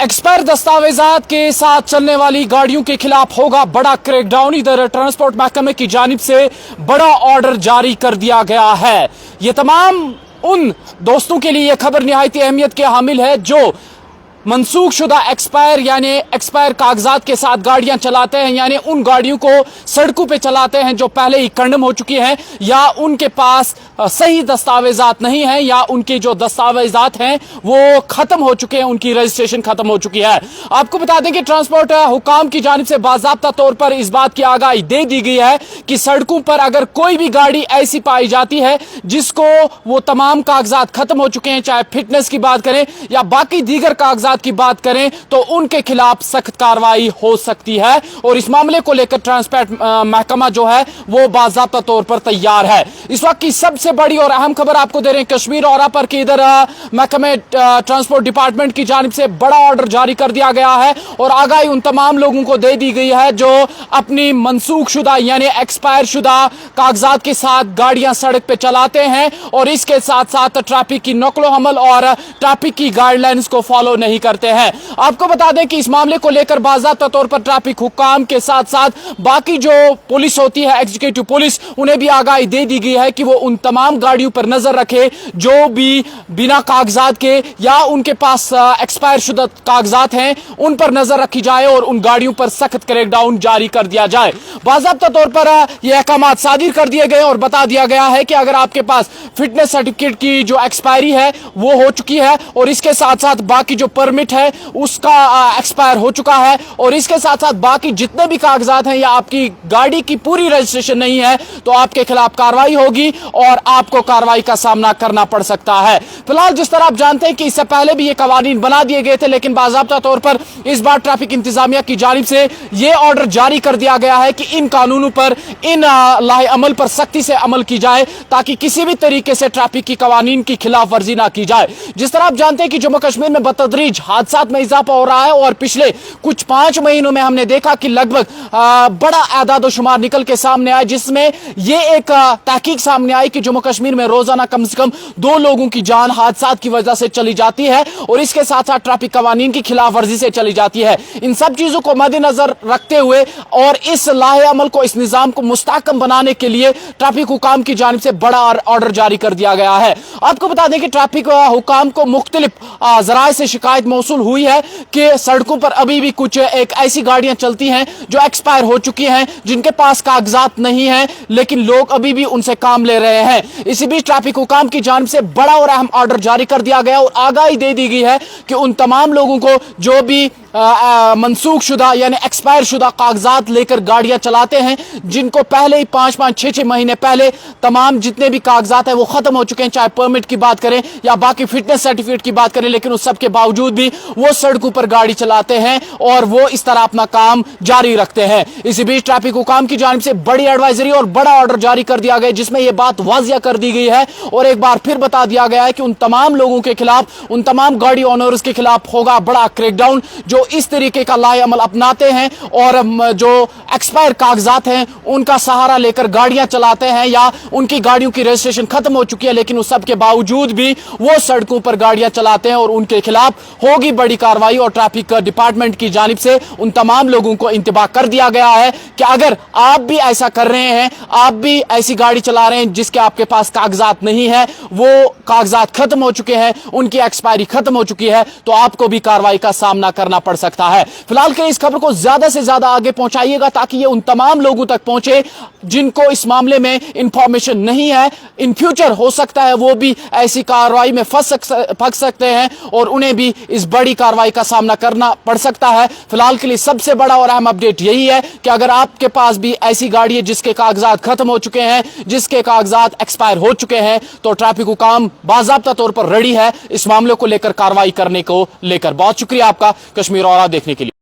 Expire दस्तावेजात के साथ चलने वाली गाड़ियों के खिलाफ होगा बड़ा क्रैकडाउन। इधर ट्रांसपोर्ट महकमे की जानिब से बड़ा ऑर्डर जारी कर दिया गया है। ये तमाम उन दोस्तों के लिए यह खबर निहायत अहमियत के हामिल है जो मनसूख शुदा एक्सपायर यानी एक्सपायर कागजात के साथ गाड़ियां चलाते हैं, यानी उन गाड़ियों को सड़कों पे चलाते हैं जो पहले ही कंडम हो चुकी हैं या उनके पास सही दस्तावेजात नहीं हैं या उनके जो दस्तावेजात हैं वो खत्म हो चुके हैं, उनकी रजिस्ट्रेशन खत्म हो चुकी है। आपको बता दें कि ट्रांसपोर्ट हुकाम की जानिब से बाज़ाब्ता तौर पर इस बात की आगाही दे दी गई है कि सड़कों पर अगर कोई भी गाड़ी ऐसी पाई जाती है जिसको वो तमाम कागजात खत्म हो चुके हैं, चाहे फिटनेस की बात करें या बाकी दीगर कागजात की बात करें, तो उनके खिलाफ सख्त कार्रवाई हो सकती है। और इस मामले को लेकर ट्रांसपोर्ट महकमा जो है वो बाज़ाब्ता तौर पर तैयार है। इस वक्त की सबसे बड़ी और अहम खबर आपको दे रहे हैं कश्मीर औरा पर कि इधर महकमे ट्रांसपोर्ट डिपार्टमेंट की जानिब से बड़ा ऑर्डर जारी कर दिया गया है और आगाही उन तमाम लोगों को दे दी गई है जो अपनी मनसूख शुदा यानी एक्सपायर शुदा कागजात के साथ गाड़ियां सड़क पे चलाते हैं और इसके साथ साथ ट्रैफिक की नकलो हमल और ट्रैफिक की गाइडलाइंस को फॉलो नहीं करते हैं। आपको बता दें कि इस मामले को लेकर बाज़ाब्ता तौर पर ट्रैफिक हुकाम के साथ साथ बाकी जो पुलिस होती है, एग्जीक्यूटिव पुलिस, उन्हें भी आगाही दे दी गई है कि वो उन तमाम गाड़ियों पर नजर रखे जो भी बिना कागजात के या उनके पास एक्सपायर शुदा कागजात हैं, उन पर नजर रखी जाए और उन गाड़ियों पर सख्त क्रैकडाउन जारी कर दिया जाए। बाज़ाब्ता तौर पर यह अहकाम सादिर कर दिए गए और बता दिया गया है कि अगर आपके पास फिटनेस सर्टिफिकेट की जो एक्सपायरी है वो हो चुकी है और इसके साथ साथ बाकी जो परमिट है उसका एक्सपायर हो चुका है और इसके साथ साथ बाकी जितने भी कागजात हैं या आपकी गाड़ी की पूरी रजिस्ट्रेशन नहीं है, तो आपके खिलाफ कार्रवाई होगी और आपको कार्रवाई का सामना करना पड़ सकता है। फिलहाल जिस तरह आप जानते हैं कि इससे पहले भी ये कवानीन बना दिए गए थे, लेकिन बाज़ाब्ता तौर पर इस बार ट्रैफिक इंतजामिया की जानिब से ये ऑर्डर जारी कर दिया गया है कि इन कानूनों पर, इन लाहे अमल पर सख्ती से अमल की जाए ताकि किसी भी तरीके से ट्रैफिक की कवानीन की खिलाफ वर्जी ना की जाए। जिस तरह आप जानते हैं कि जम्मू कश्मीर में बतदरीज हादसात में इजाफा हो रहा है और पिछले कुछ 5 महीनों में हमने देखा कि लगभग बड़ा आदाद शुमार निकल के सामने आया, जिसमें ये एक तहकीक सामने आई कि जम्मू कश्मीर में रोजाना कम से कम 2 लोगों की जान हादसात की वजह से चली जाती है और इसके साथ साथ ट्रैफिक कवानीन की खिलाफ वर्जी से चली जाती है। इन सब चीजों को मद्देनजर रखते हुए और इस लाहे अमल को, इस निजाम को मुस्तहकम बनाने के लिए ट्रैफिक हुकाम की जानिब से बड़ा ऑर्डर जारी कर दिया गया है। आपको बता दें कि ट्रैफिक हुकाम को मुख्तलिफ जराए से शिकायत मौसूल हुई है कि सड़कों पर अभी भी कुछ एक ऐसी गाड़ियां चलती हैं जो एक्सपायर हो चुकी हैं, जिनके पास कागजात नहीं हैं, लेकिन लोग अभी भी उनसे काम ले रहे हैं। इसी बीच ट्रैफिक हुकाम की जानिब से बड़ा और अहम ऑर्डर जारी कर दिया गया और आगाही दे दी गई है कि उन तमाम लोगों को जो भी मनसूख शुदा यानी एक्सपायर शुदा कागजात लेकर गाड़ियां चलाते हैं, जिनको पहले ही 5-5, 6-6 महीने पहले तमाम जितने भी कागजात हैं वो खत्म हो चुके हैं, चाहे परमिट की बात करें या बाकी फिटनेस सर्टिफिकेट की बात करें, लेकिन उस सब के बावजूद भी वो सड़कों पर गाड़ी चलाते हैं और वो इस तरह अपना काम जारी रखते हैं। इसी बीच ट्रैफिक हुकाम की जानिब से बड़ी एडवाइजरी और बड़ा ऑर्डर जारी कर दिया गया, जिसमें यह बात वाजिया कर दी गई है और एक बार फिर बता दिया गया है कि उन तमाम लोगों के खिलाफ, उन तमाम गाड़ी ओनर्स के खिलाफ होगा बड़ा क्रैकडाउन जो इस तरीके का लाहे अमल अपनाते हैं और जो एक्सपायर कागजात हैं उनका सहारा लेकर गाड़ियां चलाते हैं या उनकी गाड़ियों की रजिस्ट्रेशन खत्म हो चुकी है, लेकिन उस सब के बावजूद भी वो सड़कों पर गाड़ियां चलाते हैं और उनके खिलाफ होगी बड़ी कार्रवाई। और ट्रैफिक डिपार्टमेंट की जानिब से उन तमाम लोगों को इंतबाह कर दिया गया है कि अगर आप भी ऐसा कर रहे हैं, आप भी ऐसी गाड़ी चला रहे हैं जिसके आपके पास कागजात नहीं है, वो कागजात खत्म हो चुके हैं, उनकी एक्सपायरी खत्म हो चुकी है, तो आपको भी कार्रवाई का सामना करना पड़ सकता है। फिलहाल के इस खबर को ज्यादा से ज्यादा आगे पहुंचाइएगा ताकि ये उन तमाम लोगों तक पहुंचे जिनको इस मामले में इंफॉर्मेशन नहीं है। इन फ्यूचर हो सकता है वो भी ऐसी कार्रवाई में फंस सकते हैं और उन्हें भी इस बड़ी कार्रवाई का सामना करना पड़ सकता है। फिलहाल के लिए सबसे बड़ा और अहम अपडेट यही है कि अगर आपके पास भी ऐसी गाड़ी है जिसके कागजात खत्म हो चुके हैं, जिसके कागजात एक्सपायर हो चुके हैं, तो ट्रैफिक हुकाम बाज़ाब्ता तौर पर रेडी है इस मामले को लेकर कार्रवाई करने को लेकर। बहुत शुक्रिया आपका कश्मीर औरा देखने के लिए।